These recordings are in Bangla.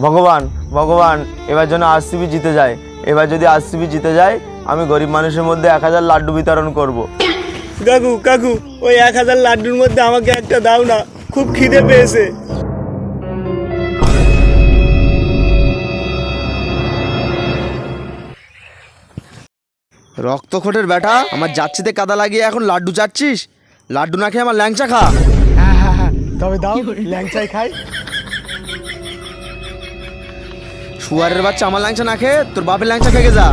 ভগবান ভগবান এবার যেন আরসিবি জিতে যায়। এবার যদি আরসিবি জিতে যায় আমি গরিব মানুষের মধ্যে 1000 লাড্ডু বিতরণ করব। কাকু কাকু ওই 1000 লাড্ডুর মধ্যে আমাকে একটা দাও না, খুব খিদে পেয়েছে। রক্তখোটের ব্যাটা, আমার যাচ্ছিতে কাদা লাগিয়ে এখন লাড্ডু চাচ্ছিস? লাড্ডু না খেয়ে আমার ল্যাংচা খা। হ্যাঁ হ্যাঁ হ্যাঁ, তবে দাও ল্যাংচাই খাই। শুয়ারের বাচ্চা, আমার ল্যাংচা না খেয়ে তোর বাপের ল্যাংচা খেয়ে যা।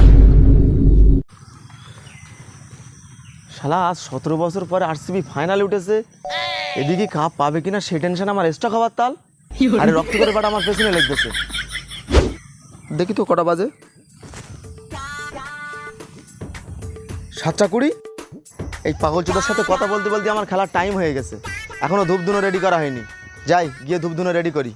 শালা আজ 17 বছর পরে আরসিবি ফাইনালে উঠেছে, এদিকে কাপ পাবে কিনা সেই টেনশন আমার এক্সট্রা খাবার তাল। আরে রক্ত করে বাট আমার পেছনে লেগেছে। দেখি তো কটা বাজে, 7:20। এই পাগলচোদার সাথে কথা বলতে বলতে আমার খেলার টাইম হয়ে গেছে, এখনো ধূপধুনো রেডি করা হয়নি। যাই গিয়ে ধূপধুনো রেডি করি।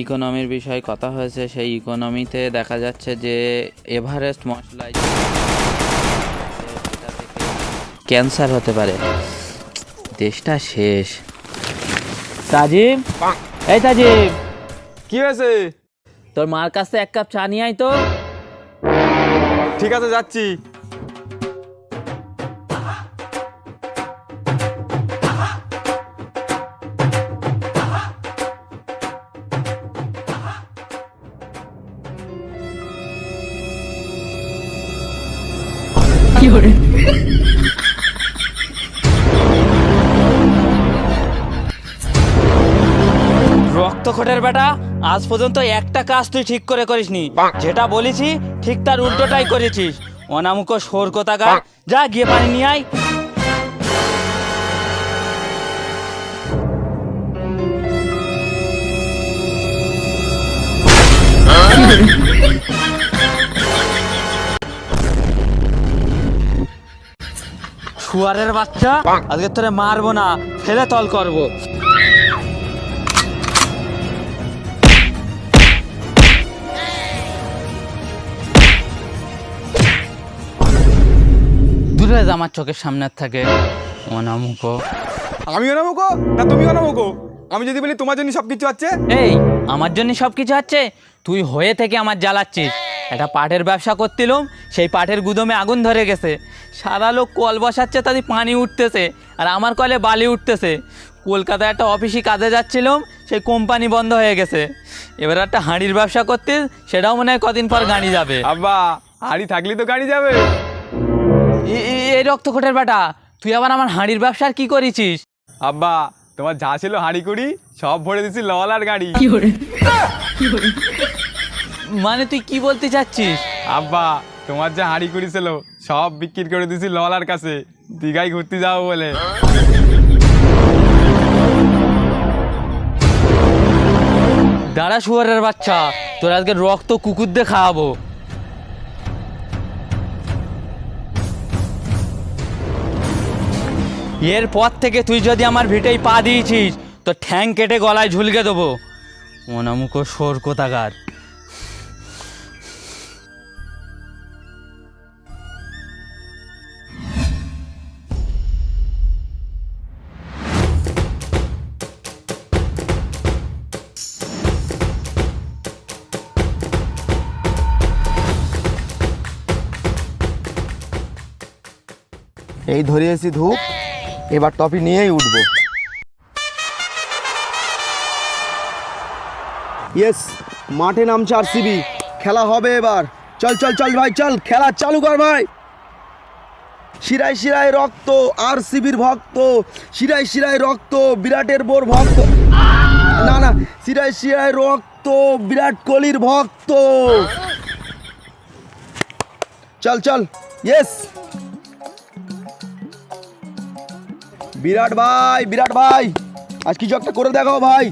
ইকোনমির বিষয়ে কথা হয়েছে। সেই ইকোনমিতে দেখা যাচ্ছে যে এভারেস্ট মশলায় ক্যান্সার হতে পারে, দেশটা শেষ। তাজিম, এই তাজিম, কি হয়েছে? তোর মার কাছে 1 কাপ চা নিয়ে আয় তো। ঠিক আছে যাচ্ছি। রক্তখোটের বেটা, আজ পর্যন্ত একটা কাজ তুই ঠিক করে করিসনি। যেটা বলেছি ঠিক তার উল্টোটাই করেছিস। অনামুখ সোর কোথাকার, যা গিয়ে পানি নিয়ে আয়। শুয়ারের বাচ্চা, আজকে তোরে মারবো না, ফেলে তল করবো। দূরে যা আমার চোখের সামনে থাকে অনামুখ। আমি অনামুখ না তুমি অনামুখ? আমি যদি বলি তোমার জন্য সবকিছু আছে। এই আমার জন্য সবকিছু আছে, তুই হয়ে থেকে আমার জ্বালাচ্ছিস। একটা পাটের ব্যবসা করতিলাম, সেই পাটের গুদমে আগুন ধরে গেছে। সারা লোক কল বসাচ্ছে, তাতে পানি উঠতেছে, আর আমার কলে বালি উঠতেছে। কলকাতায় একটা অফিসে কাজে যাচ্ছিলাম, সেই কোম্পানি বন্ধ হয়ে গেছে। এবার একটা হাঁড়ির ব্যবসা করতিস, সেটাও মনে হয় কদিন পর গাড়ি যাবে। আব্বা হাড়ি থাকলে তো গাড়ি যাবে। এই রক্তখোটের বেটা, তুই আবার আমার হাঁড়ির ব্যবসার কি করেছিস? আব্বা তোমার যা ছিল হাড়ি কুড়ি সব ভরে দিছি লল আর গাড়ি। মানে তুই কি বলতে চাচ্ছিস? আব্বা তোমার যা হাড়ি কুড়ি ছিল সব বিক্রি করে দিছি ললার কাছে, দীঘায় ঘুরতে যাবো বলে। দাঁড়া শুয়ারের বাচ্চা, তোর আজকে রক্ত কুকুর দিয়ে খাওয়াবো। এরপর থেকে তুই যদি আমার ভিটেই পা দিয়েছিস তো ঠ্যাং কেটে গলায় ঝুলকে দেবো। অনামুখ সোর কোথাকার। এই ধরিয়েছি ধূপ, এবার টপি নিয়েই উঠবো। ইয়েস, মাঠে নামছে আরসিবি, খেলা হবে এবার। চল চল চল ভাই, চল খেলা চালু কর ভাই। শিরায় শিরায় রক্ত আরসিবির ভক্ত, শিরায় শিরায় রক্ত বিরাটের বোর ভক্ত। না না, শিরায় শিরায় রক্ত বিরাট কোহলির ভক্ত। চল চল, ইয়েস। বিরাট ভাই, বিরাট ভাই, আজ কিছু একটা করে দেখাও ভাই।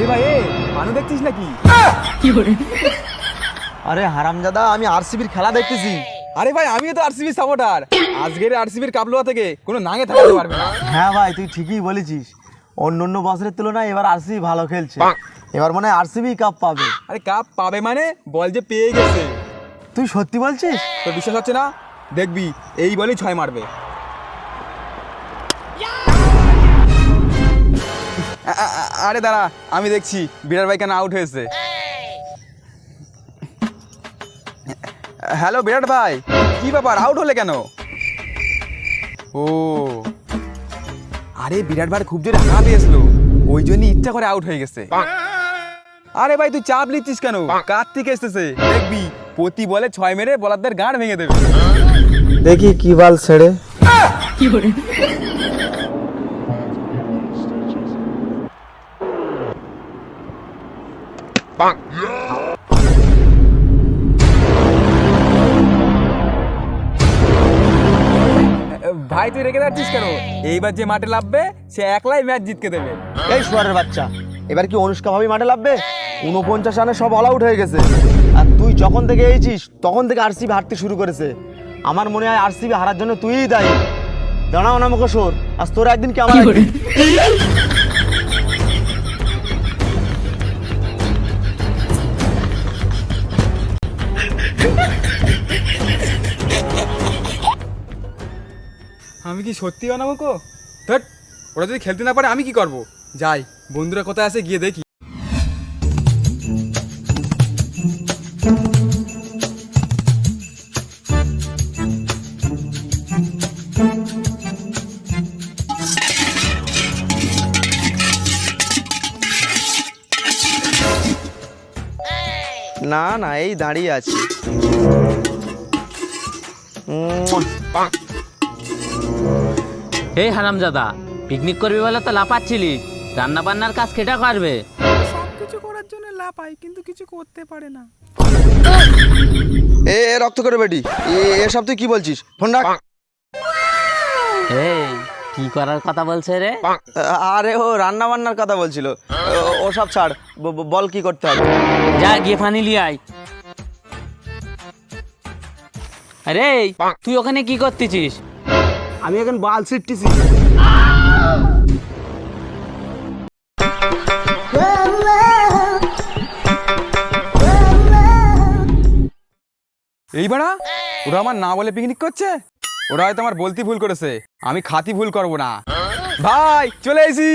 এ ভাই এ মানু দেখছিস নাকি? আরে হারামজাদা, আমি আরসিবির খেলা দেখতেছি। আরে ভাই আমিও তো আরসিবি সাপোর্টার। আজকের আরসিবির কাপলুয়া থেকে কোনো নাঙে থাকতে পারবে না। হ্যাঁ ভাই, তুই ঠিকই বলেছিস। অন্য অন্য বছরের তুলনায় এবার আরসিবি ভালো খেলছে। এবার মনে হয় আরসিবি কাপ পাবে। আরে কাপ পাবে মানে বল যে পেয়ে গেছে। তুই সত্যি বলছিস? তোর বিশ্বাস হচ্ছে না? দেখবি এই বলই 6 মারবে। আরে দাঁড়া, আমি দেখছি বিরাট ভাই কেন আউট হয়েছে। হ্যালো বিরাট ভাই, কি ব্যাপার আউট হলে কেন? ও আরে বিরাট ভাই খুব জোরে হাঁকা দিয়েছিল, ওই জন্যই ইচ্ছা করে আউট হয়ে গেছে। আরে ভাই তুই চাপ নিচ্ছিস কেন? কার থেকে এসেছে দেখবি প্রতি বলে 6 মেরে বলারদের গাঁট ভেঙে দেবে। দেখি কি বল ছেড়ে। ভাই তুই রেগে যাচ্ছিস কেন? এইবার যে মাঠে লাভবে সে একলাই ম্যাচ জিতকে দেবে। এই শুয়ারের বাচ্চা, এবার কি অনুষ্কা ভাবি মাঠে লাভবে? 49 রানে সব অল আউট হয়ে গেছে। আর তুই যখন থেকে এইছিস তখন থেকে আরসিবি হারতে শুরু করেছে। আমার মনে হয় আরসিবি হারার জন্য তুইই দায়ী। দাঁড়াও না মুখোশোর, আজ তোর একদিন কি আমার একদিন। আমি কি সত্যি বানাবো কো? ধট, ওরা যদি খেলতে না পারে আমি কি করব? যাই, বন্ধুরা কোথায় আছে গিয়ে দেখি। না না, এই দাঁড়িয়ে আছি। এই হারামজাদা, পিকনিক করবি বলে তো লাফাচ্ছিলি, রান্না বান্নার কাজ কেটা করবে? সবকিছু করার জন্য লাপাই কিন্তু কিছু করতে পারে না। এ রক্ত করে বেটি, এসব তুই কি বলছিস? ফোন রাখ। এই কি করার কথা বলছে রে? আরে ও রান্না বান্নার কথা বলছিল। ও সব ছাড়, বল কি করতে হবে। যা গিয়ে পানি লিয়ে আয়। আরে তুই ওখানে কি করতেছিস? আমি এখন বাল ছিটতেছি। এই বাড়া, ওরা আমার না বলে পিকনিক করছে। ওরা হয়তো আমার বলতে ভুল করেছে, আমি খাতি ভুল করব না। ভাই চলে এসি।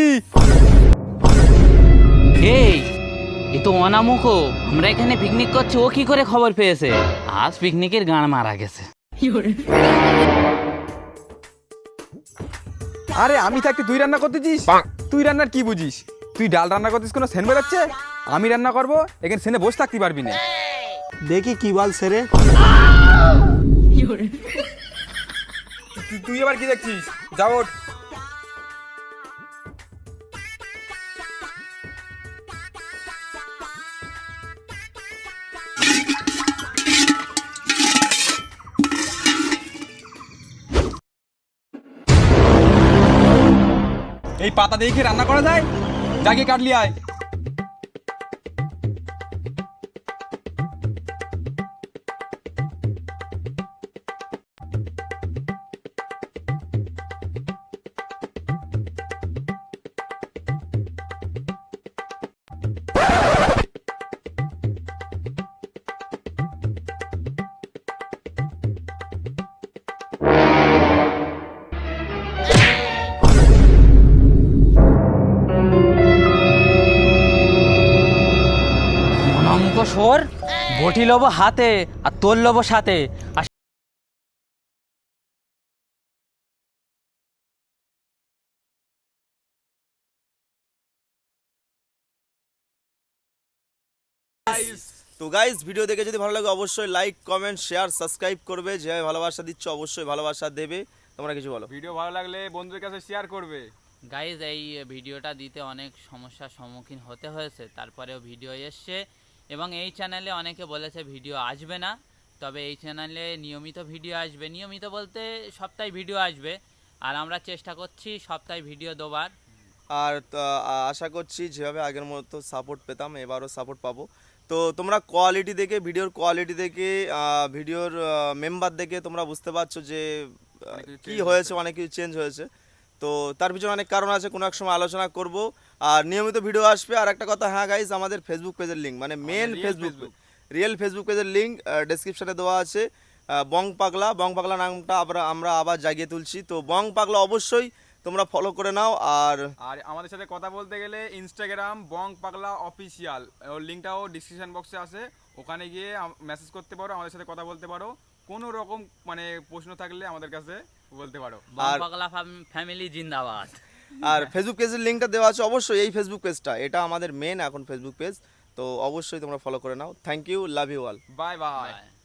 এই এ তো অনামুখ, আমরা এখানে পিকনিক করছি, ও কি করে খবর পেয়েছে? আজ পিকনিকের গান মারা গেছে। আরে আমি থাকতে তুই রান্না করতেছিস? তুই রান্নার কি বুঝিস? তুই ডাল রান্না করতিস, কোনো সেন বেরোচ্ছে? আমি রান্না করব, এখানে সেনে বসে থাকতে পারবি না। দেখি কি বল সেরে। তুই এবার কি দেখছিস? যাও ওঠ। এই পাতা দিয়ে কি রান্না করা যায়? জাগে কাটলি আয়। অনামুখ সর, বটি লব হাতে আর তোর লব সাথে। আর তো গাইস, ভিডিও দেখে যদি ভালো লাগে অবশ্যই লাইক, কমেন্ট, শেয়ার, সাবস্ক্রাইব করবে। যেভাবে ভালোবাসা দিচ্ছ অবশ্যই ভালোবাসা দেবে। তোমরা কিছু বলো। ভিডিও ভালো লাগলে বন্ধুদের কাছে শেয়ার করবে। গাইজ, এই ভিডিওটা দিতে অনেক সমস্যার সম্মুখীন হতে হয়েছে, তারপরেও ভিডিও এসছে। এবং এই চ্যানেলে অনেকে বলেছে ভিডিও আসবে না, তবে এই চ্যানেলে নিয়মিত ভিডিও আসবে। নিয়মিত বলতে সপ্তাহে ভিডিও আসবে, আর আমরা চেষ্টা করছি সপ্তাহে ভিডিও দেওয়ার। আর আশা করছি যেভাবে আগের মতো সাপোর্ট পেতাম এবারও সাপোর্ট পাবো। তো তোমরা কোয়ালিটি দেখে, ভিডিওর কোয়ালিটি দেখে, ভিডিওর মেম্বার দেখে তোমরা বুঝতে পারছো যে কি হয়েছে, অনেক কিছু চেঞ্জ হয়েছে। তো তার পিছনে অনেক কারণ আছে, কোনো এক সময় আলোচনা করব। আর নিয়মিত ভিডিও আসবে। আর একটা কথা, হ্যাঁ গাইজ, আমাদের ফেসবুক পেজের লিঙ্ক, মানে মেন ফেসবুক, রিয়েল ফেসবুক পেজের লিঙ্ক ডেসক্রিপশনে দেওয়া আছে। বং পাগলা নামটা আমরা আবার জাগিয়ে তুলছি। তো বং পাগলা অবশ্যই তোমরা ফলো করে নাও। আর আর আমাদের সাথে কথা বলতে গেলে ইনস্টাগ্রাম বং পাগলা অফিসিয়াল, ওর লিঙ্কটাও ডিসক্রিপশন বক্সে আছে, ওখানে গিয়ে মেসেজ করতে পারো, আমাদের সাথে কথা বলতে পারো। কোনো রকম মানে প্রশ্ন থাকলে আমাদের কাছে বলতে পারো। পাগলা ফ্যামিলি জিন্দাবাদ। আর ফেসবুক পেজের লিঙ্কটা দেওয়া আছে, অবশ্যই এই ফেসবুক পেজটা, এটা আমাদের মেন এখন ফেসবুক পেজ। তো অবশ্যই তোমরা ফলো করে নাও। Thank you, love you all. Bye bye. Bye.